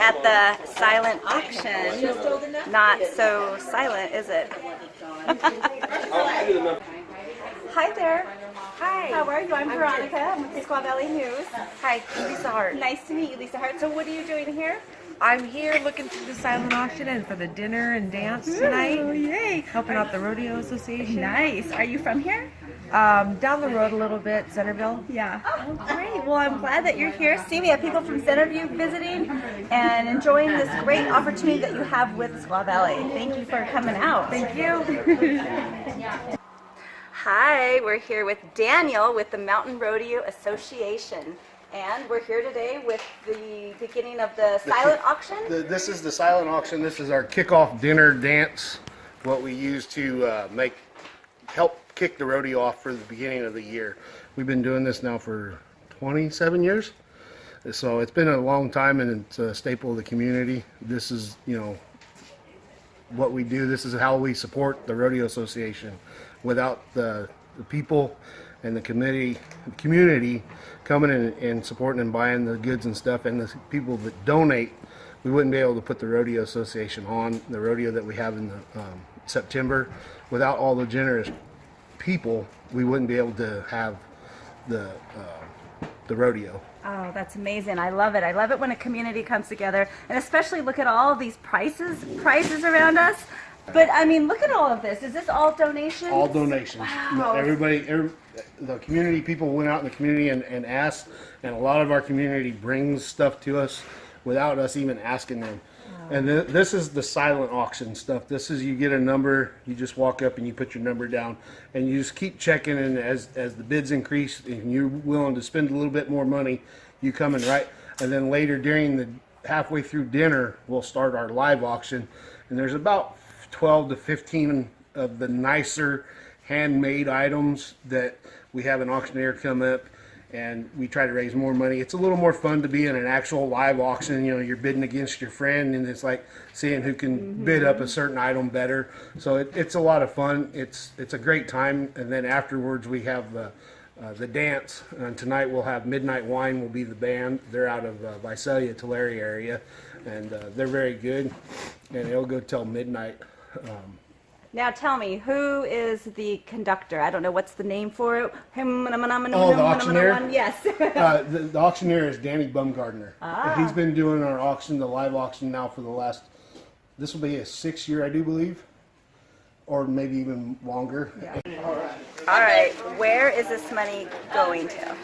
at the silent auction. Not so silent, is it? Hi there. Hi. How are you? I'm Veronica. I'm with the Squaw Valley News. Hi, Lisa Hart. Nice to meet you, Lisa Hart. So what are you doing here? I'm here looking through the silent auction and for the dinner and dance tonight. Oh, yay. Helping out the Rodeo Association. Nice. Are you from here? Down the road a little bit, Centerville. Yeah. Oh, great. Well, I'm glad that you're here. See, we have people from Centerview visiting and enjoying this great opportunity that you have with Squaw Valley. Thank you for coming out. Thank you. Hi, we're here with Daniel with the Mountain Rodeo Association. And we're here today with the beginning of the silent auction. This is the silent auction. This is our kickoff dinner dance, what we use to help kick the rodeo off for the beginning of the year. We've been doing this now for 27 years. So it's been a long time, and it's a staple of the community. This is, you know, what we do. This is how we support the Rodeo Association. Without the people and the community coming in and supporting and buying the goods and stuff, and the people that donate, we wouldn't be able to put the Rodeo Association on, the rodeo that we have in the, September. Without all the generous people, we wouldn't be able to have the rodeo. Oh, that's amazing. I love it. I love it when a community comes together, and especially look at all of these prizes around us. But I mean, look at all of this. Is this all donations? All donations. Wow. The community people went out in the community and asked, and a lot of our community brings stuff to us without us even asking them. Wow. And this is the silent auction stuff. This is, you get a number, you just walk up and you put your number down, and you just keep checking, and as the bids increase and you're willing to spend a little bit more money, you come in, right? And then later during the halfway through dinner, we'll start our live auction, and there's about 12 to 15 of the nicer handmade items that we have an auctioneer come up, and we try to raise more money. It's a little more fun to be in an actual live auction. You know, you're bidding against your friend, and it's like seeing who can bid up a certain item better. So it's a lot of fun. It's a great time. And then afterwards we have the dance, and tonight we'll have Midnight Wine will be the band. They're out of Visalia, Tulare area, and they're very good, and it'll go till midnight. Now tell me, who is the conductor? I don't know, what's the name for it? Oh, the auctioneer? Yes. The auctioneer is Danny Bumgardner. Ah. He's been doing our auction, the live auction, now for the last, this will be his 6th year, I do believe, or maybe even longer. Yeah. All right, where is this money going to?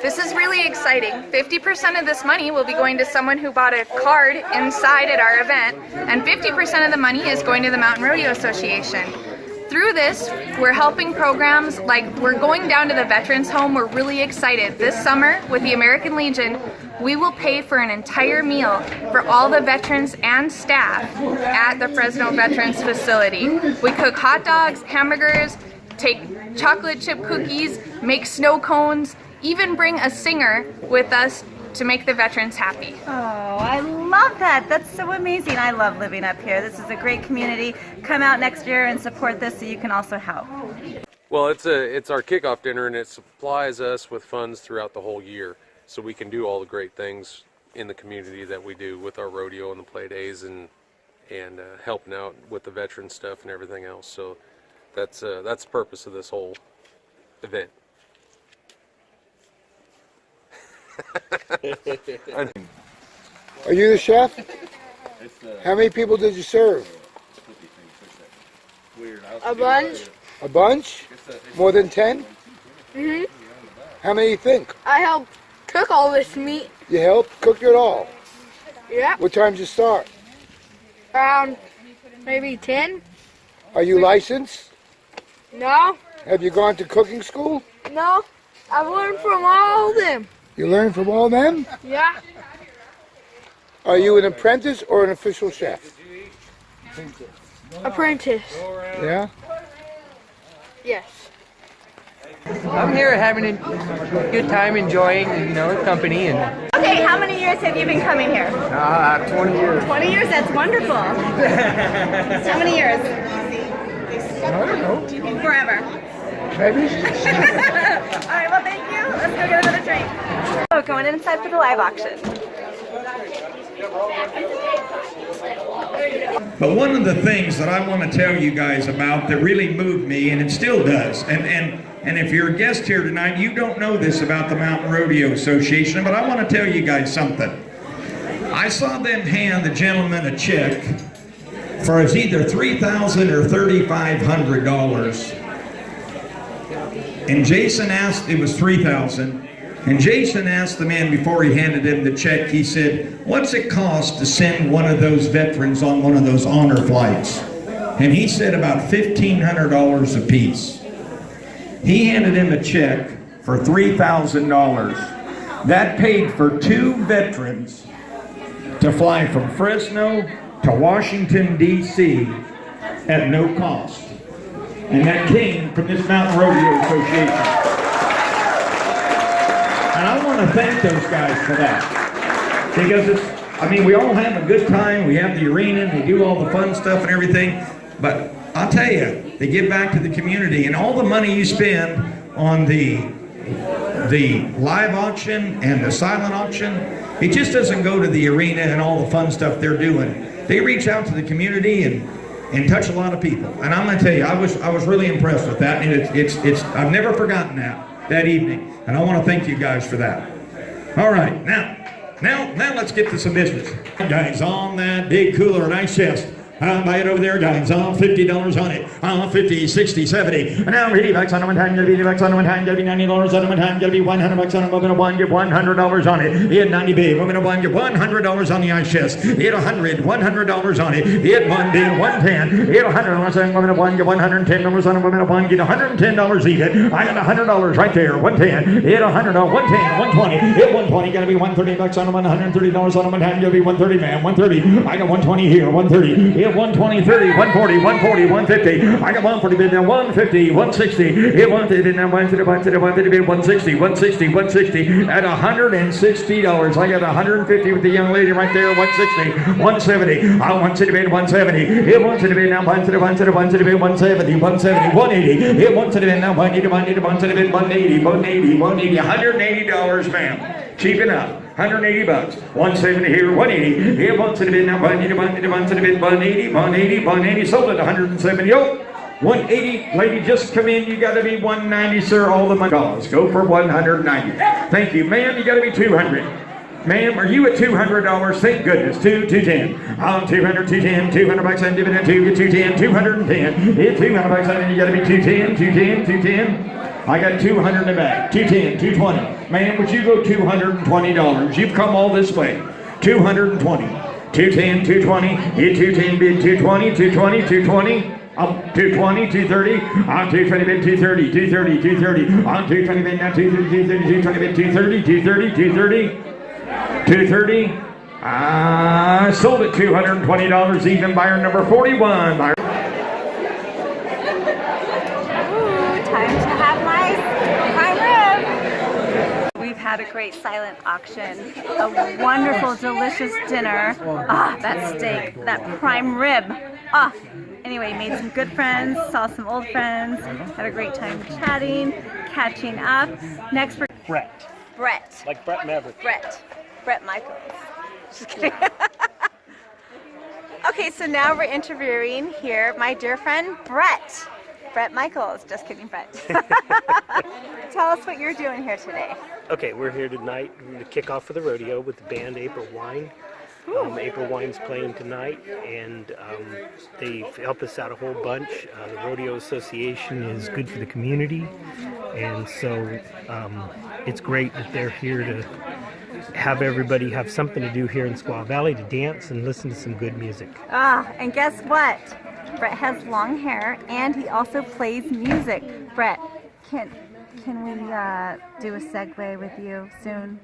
This is really exciting. 50% of this money will be going to someone who bought a card inside at our event, and 50% of the money is going to the Mountain Rodeo Association. Through this, we're helping programs like we're going down to the Veterans Home. We're really excited. This summer with the American Legion, we will pay for an entire meal for all the veterans and staff at the Fresno Veterans Facility. We cook hot dogs, hamburgers, take chocolate chip cookies, make snow cones, even bring a singer with us to make the veterans happy. Oh, I love that. That's so amazing. I love living up here. This is a great community. Come out next year and support this so you can also help. Well, it's our kickoff dinner, and it supplies us with funds throughout the whole year, so we can do all the great things in the community that we do with our rodeo and the play days, and helping out with the veteran stuff and everything else. So that's the purpose of this whole event. Are you the chef? How many people did you serve? A bunch. A bunch? More than 10? Mhm. How many you think? I helped cook all this meat. You helped cook it all? Yeah. What time did you start? Around maybe 10. Are you licensed? No. Have you gone to cooking school? No. I've learned from all of them. You learned from all them? Yeah. Are you an apprentice or an official chef? Apprentice. Yeah? Yes. I'm here having a good time, enjoying, company. And Okay, how many years have you been coming here? 20 years. 20 years? That's wonderful. How many years? I don't know. Forever. Maybe. All right, well, thank you. Let's go get another drink. Oh, going inside for the live auction. But one of the things that I want to tell you guys about that really moved me, and it still does, and if you're a guest here tonight, you don't know this about the Mountain Rodeo Association, but I want to tell you guys something. I saw them hand the gentleman a check for either $3,000 or $3,500. And Jason asked, it was $3,000. And Jason asked the man before he handed him the check, he said, what's it cost to send one of those veterans on one of those honor flights? And he said about $1,500 a piece. He handed him a check for $3,000. That paid for 2 veterans to fly from Fresno to Washington, D.C. at no cost. And that came from this Mountain Rodeo Association. And I want to thank those guys for that. Because we all have a good time. We have the arena and they do all the fun stuff and everything. But I'll tell you, they give back to the community. And all the money you spend on the live auction and the silent auction, it just doesn't go to the arena and all the fun stuff they're doing. They reach out to the community and touch a lot of people. And I'm going to tell you, I was really impressed with that. And I've never forgotten that evening. And I want to thank you guys for that. All right, now let's get to some business. Guys, on that big cooler and ice chest. Buy it over there, guys. $50 on it. 50, 60, 70. Now $80 on it one time. $80 on it one time. $90 on it one time. $100 on it. Woman of one, get $100 on it. Hit 90 bid. Woman of one, get $100 on the ice chest. Hit $100 on it. Hit 1 bid, 110. Hit $100 woman of one, get $110 on it. Woman of one, get $110 even. I got $100 right there. 110. Hit $100 on 110, 120. Hit 120. Gotta be $130 on it. $130 on it one time. Gotta be 130, man. 130. I got 120 here. 130. Hit 120, 30, 140, 140, 150. I got 140 bid now, 150, 160. Hit 150 now, 150, 160, 160, 160. At $160. I got 150 with the young lady right there, 160, 170. I want to bid 170. Hit 170 bid now, 170, 170, 170, 170, 180. Hit 170 bid now, 180, 170 bid, 180, 180, 180, $180, ma'am. Cheap enough. $180. 170 here, 180. Here, 170 bid now, 180, 170 bid, 180, 180, 180. Sold at 170. Oh, 180. Lady, just come in. You got to be 190, sir. All the money. Go for 190. Thank you, ma'am. You got to be 200. Ma'am, are you at $200? Thank goodness. 210. 200, 210, $200 on dividend. 210, 210. Hit $200 on. You got to be 210, 210, 210. I got 200 in the back. 210, 220. Ma'am, would you go $220? You've come all this way. 220. 210, 220. Hit 210 bid 220, 220, 220. 220, 230. On 220 bid 230, 230, 230. On 220 bid now 230, 230, 220 bid 230, 230, 230. 230. Sold at $220 even. Buyer number 41. Buyer. We've had a great silent auction, a wonderful, delicious dinner. That steak, that prime rib. Anyway, made some good friends, saw some old friends, had a great time chatting, catching up. Next for Brett. Like Brett Maverick. Brett Michaels. Just kidding. Okay, so now we're interviewing here my dear friend Brett Michaels. Just kidding, Brett. Tell us what you're doing here today. Okay, we're here tonight to kick off for the rodeo with the band April Wine. April Wine's playing tonight, and they help us out a whole bunch. The Rodeo Association is good for the community, and so it's great that they're here to have everybody have something to do here in Squaw Valley, to dance and listen to some good music. And guess what? Brett has long hair, and he also plays music. Brett, can we do a segue with you soon?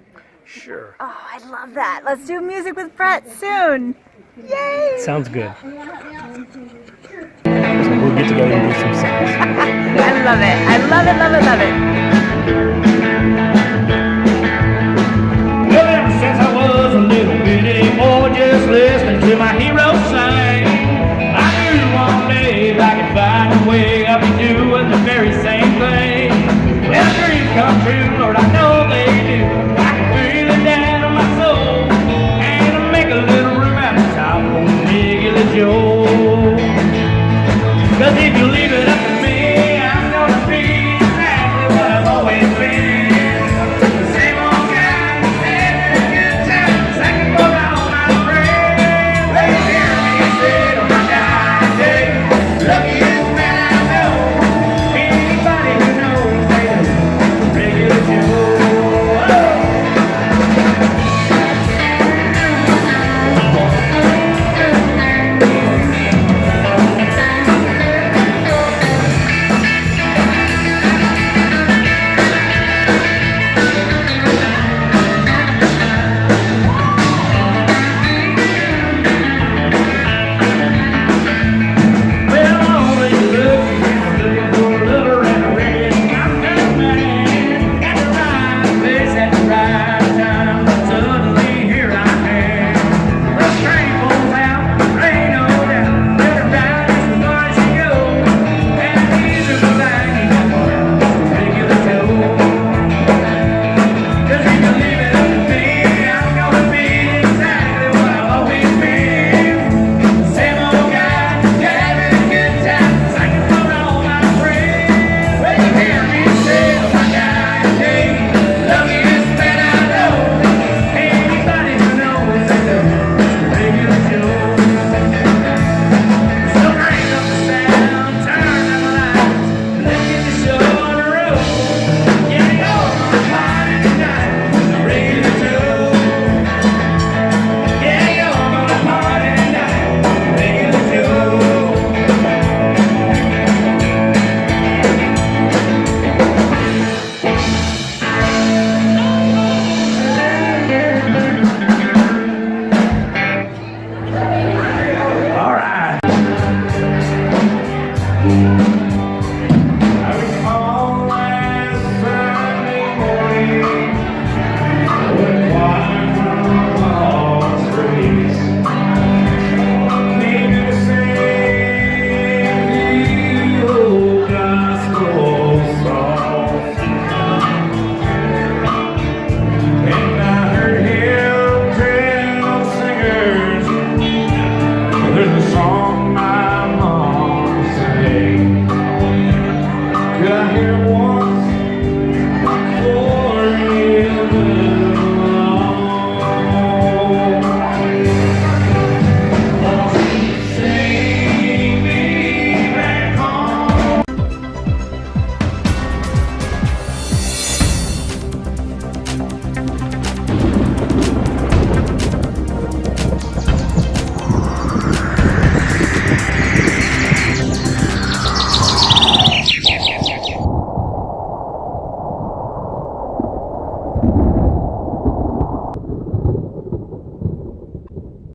Sure. I love that. Let's do music with Brett soon. Yay! Sounds good. So we'll get together and do some songs. I love it. I love it, love it, love it. Well, ever since I was a little bitty boy, just listening to my hero